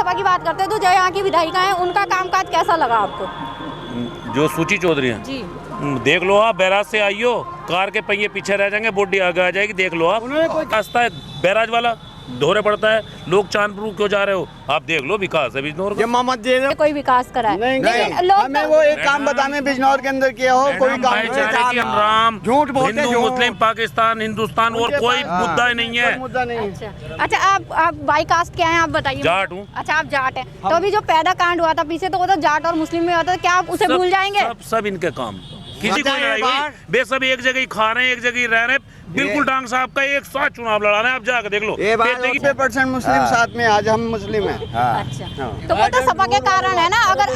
विधानसभा की बात करते हैं तो जो यहाँ की विधायिका हैं उनका कामकाज कैसा लगा आपको? जो सूची चौधरी हैं जी देख लो आप, बैराज से आइयो, कार के पहिए पीछे रह जाएंगे, बॉडी आगे आ जाएगी, देख लो आप। रास्ता है बैराज वाला, दोहरे पड़ता है, लोग चांदपुर क्यों जा रहे हो आप, देख लो विकास है बिजनौर का। मोहम्मद जी कोई विकास करा है नहीं, हमें वो एक काम बताने बिजनौर के अंदर किया हो, कोई काम भाईचारे की हम राम, झूठ बोलते, हिंदू मुस्लिम पाकिस्तान हिंदुस्तान और कोई मुद्दा ही नहीं है। मुद्दा नहीं। अच्छा आप बाई कास्ट क्या है आप बताइए? जाट हूँ। अच्छा आप जाट हैं, तो अभी जो पैदा कांड हुआ था पीछे तो वो तो जाट और मुस्लिम में हुआ था, क्या आप उसे भूल जाएंगे? सब इनके काम, किसी को लड़ाई हुई बे सब एक जगह ही खा रहे हैं, एक जगह ही रह रहे हैं, बिल्कुल डांग साहब का एक साथ चुनाव लड़ा रहे हैं, आप जाकर देख लो। 90% मुस्लिम साथ में, आज हम मुस्लिम हैं। अच्छा तो वो तो सपा के कारण है ना, अगर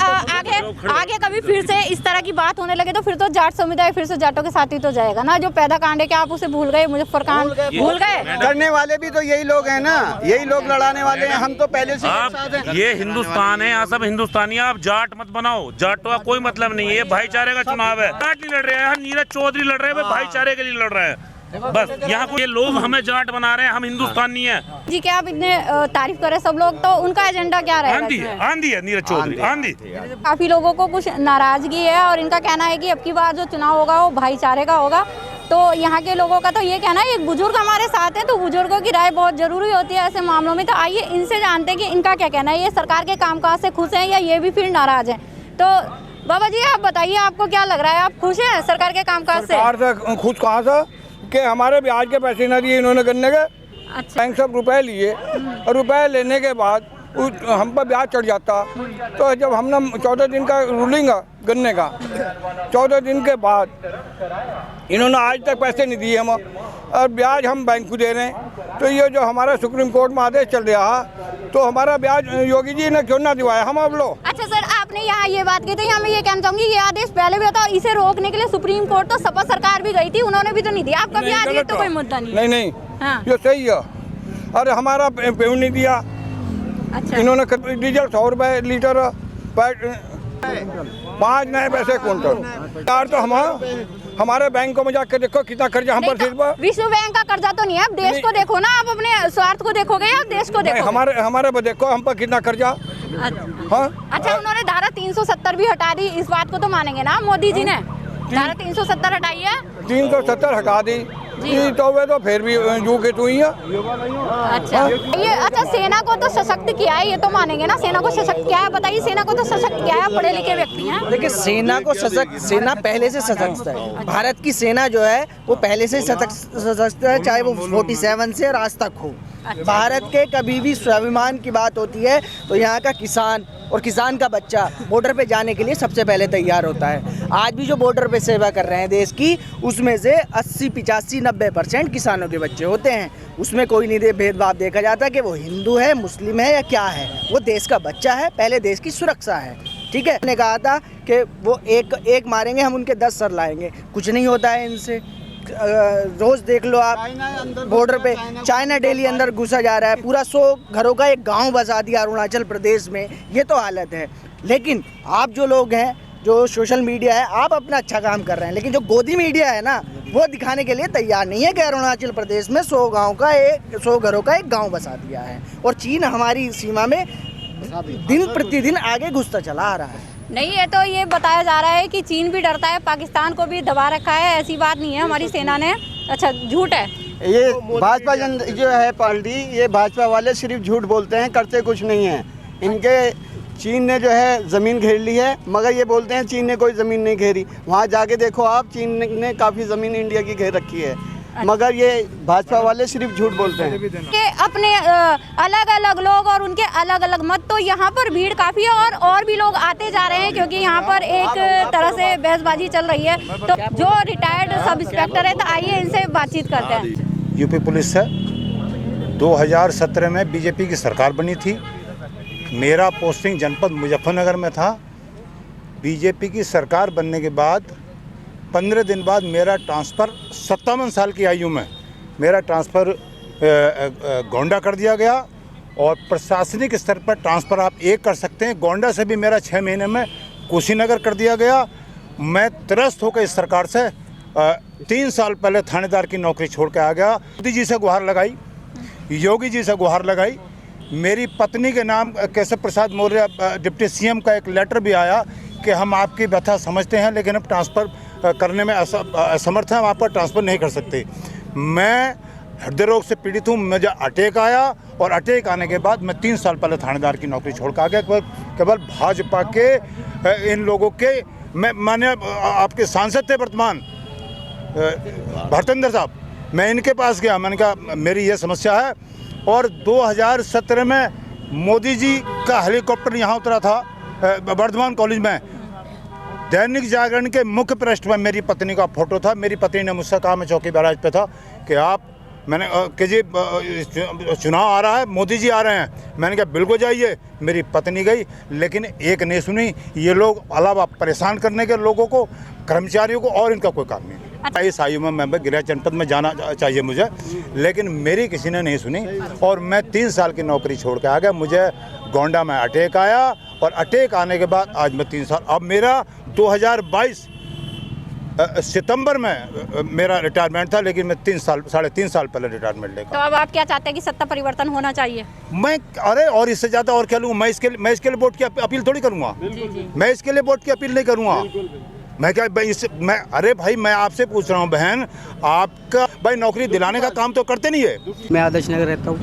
आगे कभी फिर से इस तरह की बात होने लगे तो फिर तो जाट समुदाय फिर से जाटों के साथ ही तो जाएगा ना। जो पैदा कांड है क्या आप उसे भूल गए? मुजफ्फरकांड भूल गए? करने वाले भी तो यही लोग हैं ना, यही लोग लड़ाने वाले हैं, हम तो पहले से आप ये हिंदुस्तान है, यहाँ सब हिंदुस्तानी है, आप जाट मत बनाओ, जाटों का कोई मतलब नहीं है, ये भाईचारे का चुनाव है। जाट नहीं लड़ रहे हैं, नीरज चौधरी लड़ रहे हैं, भाईचारे के लिए लड़ रहे हैं बस। यहाँ को ये लोग हमें जाट बना रहे हैं, हम हिंदुस्तानी हैं जी। क्या आप इतने तारीफ करें सब लोग, तो उनका एजेंडा क्या रहेगा? आंधी है नीरज चौधरी, आंधी। काफी लोगों को कुछ नाराजगी है और इनका कहना है कि अब की बार जो चुनाव होगा वो भाईचारे का होगा। तो यहाँ के लोगों का तो ये कहना है, एक बुजुर्ग हमारे साथ है तो बुजुर्गों की राय बहुत जरूरी होती है ऐसे मामलों में। तो आइए इनसे जानते हैं कि इनका क्या कहना है, ये सरकार के कामकाज से खुश हैं या ये भी फिर नाराज हैं। तो बाबा जी आप बताइए, आपको क्या लग रहा है, आप खुश हैं सरकार के कामकाज से? सरकार से खुश कहाँ से कि हमारे ब्याज के पैसे न दिए इन्होंने गन्ने के। अच्छा। बैंक सब रुपए लिए और रुपए लेने के बाद हम पर ब्याज चढ़ जाता। तो जब हमने 14 दिन का रूलिंग है गन्ने का, 14 दिन के बाद इन्होंने आज तक पैसे नहीं दिए हम, और ब्याज हम बैंक को दे रहे हैं। तो ये जो हमारा सुप्रीम कोर्ट में आदेश चल रहा तो हमारा ब्याज योगी जी ने क्यों ना दिवाया हम अब लोग। अच्छा सर, आपने यहाँ ये बात की थी, यहाँ मैं ये कहना चाहूंगी ये आदेश पहले भी था, इसे रोकने के लिए सुप्रीम कोर्ट तो सपा सरकार भी गई थी, उन्होंने भी तो नहीं दिया आपका ब्याज, ये तो कोई मुद्दा नहीं। नहीं हाँ। ये सही है, अरे हमारा पेड़ नहीं दिया। अच्छा। इन्होंने डीजल 100 रुपए लीटर, 5 नए पैसे क्विंटल। यार तो हमारे बैंकों में जाकर देखो कितना कर्जा हम पर सिर पर। विश्व बैंक का कर्जा तो नहीं है, आप देश को देखो ना, आप अपने स्वार्थ को देखोगे या देश को देखोगे? हमारे पर देखो हम पर कितना कर्जा। हाँ? अच्छा उन्होंने धारा 370 भी हटा दी, इस बात को तो मानेंगे ना मोदी जी ने? धारा 370 हटाई है, 370 हटा दी तो वे तो फिर भी जू के तू ही है। अच्छा ये अच्छा सेना को तो सशक्त किया है, ये तो मानेंगे ना, सेना को सशक्त किया है। बताइए सेना को तो सशक्त किया है, पढ़े लिखे व्यक्ति हैं। देखिए सेना को सशक्त, सेना पहले से सशक्त है। भारत की सेना जो है वो पहले से सशक्त है, चाहे वो 47 से और आज तक हो। भारत के कभी भी स्वाभिमान की बात होती है तो यहाँ का किसान और किसान का बच्चा बॉर्डर पे जाने के लिए सबसे पहले तैयार होता है। आज भी जो बॉर्डर पे सेवा कर रहे हैं देश की, उसमें से 80, 85, 90% किसानों के बच्चे होते हैं। उसमें कोई नहीं भेदभाव देखा जाता कि वो हिंदू है, मुस्लिम है या क्या है, वो देश का बच्चा है, पहले देश की सुरक्षा है। ठीक है, मैंने कहा था कि वो एक मारेंगे हम उनके 10 सर लाएंगे, कुछ नहीं होता है इनसे। रोज देख लो आप बॉर्डर पे चाइना डेली अंदर घुसा जा रहा है, पूरा 100 घरों का एक गांव बसा दिया अरुणाचल प्रदेश में, ये तो हालत है। लेकिन आप जो लोग हैं, जो सोशल मीडिया है, आप अपना अच्छा काम कर रहे हैं, लेकिन जो गोदी मीडिया है ना, वो दिखाने के लिए तैयार नहीं है कि अरुणाचल प्रदेश में 100 घरों का एक गाँव बसा दिया है और चीन हमारी सीमा में दिन प्रतिदिन आगे घुसता चला आ रहा है। नहीं है तो ये बताया जा रहा है कि चीन भी डरता है, पाकिस्तान को भी दबा रखा है, ऐसी बात नहीं है हमारी सेना ने। अच्छा झूठ है ये भाजपा जो है पार्टी, ये भाजपा वाले सिर्फ झूठ बोलते हैं, करते कुछ नहीं है। इनके चीन ने जो है ज़मीन घेर ली है, मगर ये बोलते हैं चीन ने कोई ज़मीन नहीं घेरी। वहाँ जाके देखो आप, चीन ने काफ़ी ज़मीन इंडिया की घेर रखी है, मगर ये भाजपा वाले सिर्फ झूठ बोलते हैं कि अपने अलग अलग लोग और उनके अलग अलग मत। तो यहाँ पर भीड़ काफ़ी है और भी लोग आते जा रहे हैं, क्योंकि यहाँ पर एक तरह से बहसबाजी चल रही है। तो जो रिटायर्ड सब इंस्पेक्टर है, तो आइए इनसे बातचीत करते हैं। यूपी पुलिस से 2017 में बीजेपी की सरकार बनी थी, मेरा पोस्टिंग जनपद मुजफ्फरनगर में था। बीजेपी की सरकार बनने के बाद 15 दिन बाद मेरा ट्रांसफ़र 57 साल की आयु में मेरा ट्रांसफ़र गोंडा कर दिया गया, और प्रशासनिक स्तर पर ट्रांसफ़र आप एक कर सकते हैं। गोंडा से भी मेरा 6 महीने में कुशीनगर कर दिया गया। मैं त्रस्त होकर इस सरकार से 3 साल पहले थानेदार की नौकरी छोड़ के आ गया। मोदी जी से गुहार लगाई, योगी जी से गुहार लगाई मेरी पत्नी के नाम केशव प्रसाद मौर्य डिप्टी सीएम का एक लेटर भी आया कि हम आपकी व्यथा समझते हैं लेकिन हम ट्रांसफ़र करने में असमर्थ हैं, हम आपका ट्रांसफ़र नहीं कर सकते। मैं हृदय रोग से पीड़ित हूँ, मुझे अटैक आया और अटैक आने के बाद मैं 3 साल पहले थानेदार की नौकरी छोड़ कर आ गया। केवल भाजपा के इन लोगों के माने आपके सांसद थे वर्तमान भरतेंद्र साहब, मैं इनके पास गया, मैंने कहा मेरी ये समस्या है। और 2017 में मोदी जी का हेलीकॉप्टर यहाँ उतरा था वर्धमान कॉलेज में। दैनिक जागरण के मुख्य पृष्ठ में मेरी पत्नी का फोटो था। मेरी पत्नी ने मुझसे कहा, मैं चौकी बैराज पे था, कि कि जी चुनाव आ रहा है, मोदी जी आ रहे हैं। मैंने कहा बिल्कुल जाइए। मेरी पत्नी गई, लेकिन एक नहीं सुनी। ये लोग अलावा परेशान करने के लोगों को, कर्मचारियों को, और इनका कोई काम नहीं। इस आयु में मैं गृह जनपद में जाना चाहिए मुझे, लेकिन मेरी किसी ने नहीं सुनी और मैं 3 साल की नौकरी छोड़ के आ गया। मुझे गोंडा में अटैक आया और अटैक आने के बाद आज मैं 3 साल, अब मेरा 2022 सितंबर में मेरा रिटायरमेंट था, लेकिन मैं 3.5 साल पहले रिटायरमेंट लेगा। तो अब आप क्या चाहते हैं कि सत्ता परिवर्तन होना चाहिए? मैं और इससे ज़्यादा और क्या लूँगा? मैं इसके लिए वोट की अपील थोड़ी करूँगा। मैं इसके लिए वोट की अपील नहीं करूँगा। मैं अरे भाई, मैं आपसे पूछ रहा हूँ बहन, आपका भाई नौकरी दिलाने का काम तो करते नहीं है। मैं आदर्श नगर रहता हूँ।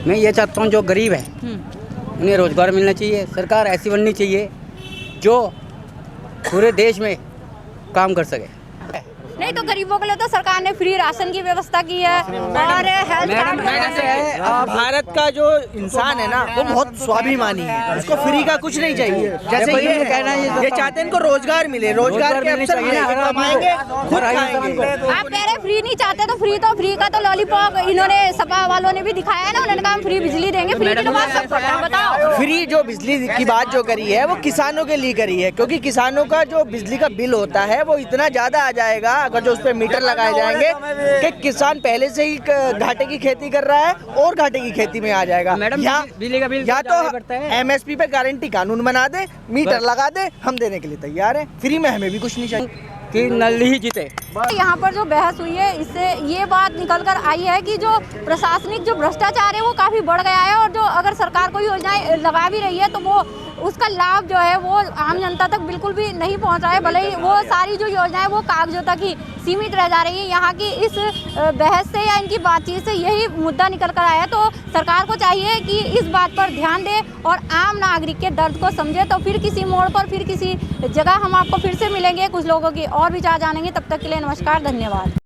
मैं ये चाहता हूँ जो गरीब है उन्हें रोजगार मिलना चाहिए। सरकार ऐसी बननी चाहिए जो पूरे देश में काम कर सके। नहीं तो गरीबों के लिए तो सरकार ने फ्री राशन की व्यवस्था की है और हेल्थ कार्ड भारत का जो इंसान है ना वो बहुत स्वाभिमानी है, उसको फ्री का कुछ नहीं चाहिए। जैसे ये चाहते हैं इनको रोजगार मिले, रोजगार के अवसर मिले, कमाएंगे खुद खाएंगे। आप कह रहे फ्री नहीं चाहते तो फ्री का तो लॉलीपॉप इन्होंने सपा वालों ने भी दिखाया है ना। उन्होंने कहा हम फ्री बिजली देंगे, फ्री की तो बात सब करते हैं। बताओ, फ्री जो बिजली की बात जो करी है वो किसानों के लिए करी है, क्योंकि किसानों का जो बिजली का बिल होता है वो इतना ज्यादा आ जाएगा अगर जो उस पर मीटर लगाए जाएंगे कि किसान पहले से ही घाटे की खेती कर रहा है और घाटे की खेती में आ जाएगा। या तो एमएसपी पे गारंटी कानून बना दे, मीटर लगा दे, हम देने के लिए तैयार हैं। फ्री में हमें भी कुछ नहीं चाहिए कि नल ही जीते। यहाँ पर जो बहस हुई है इससे ये बात निकल कर आई है कि जो प्रशासनिक जो भ्रष्टाचार है वो काफ़ी बढ़ गया है और जो अगर सरकार कोई योजनाएं लगा भी रही है तो वो उसका लाभ जो है वो आम जनता तक बिल्कुल भी नहीं पहुँच रहा है। भले ही वो सारी जो योजनाएं वो कागजों तक ही सीमित रह जा रही है। यहाँ की इस बहस से या इनकी बातचीत से यही मुद्दा निकल कर आया है। तो सरकार को चाहिए कि इस बात पर ध्यान दे और आम नागरिक के दर्द को समझे। तो फिर किसी मोड़ पर, फिर किसी जगह हम आपको फिर से मिलेंगे, कुछ लोगों की और विचार जानेंगे। तब तक के लिए नमस्कार, धन्यवाद।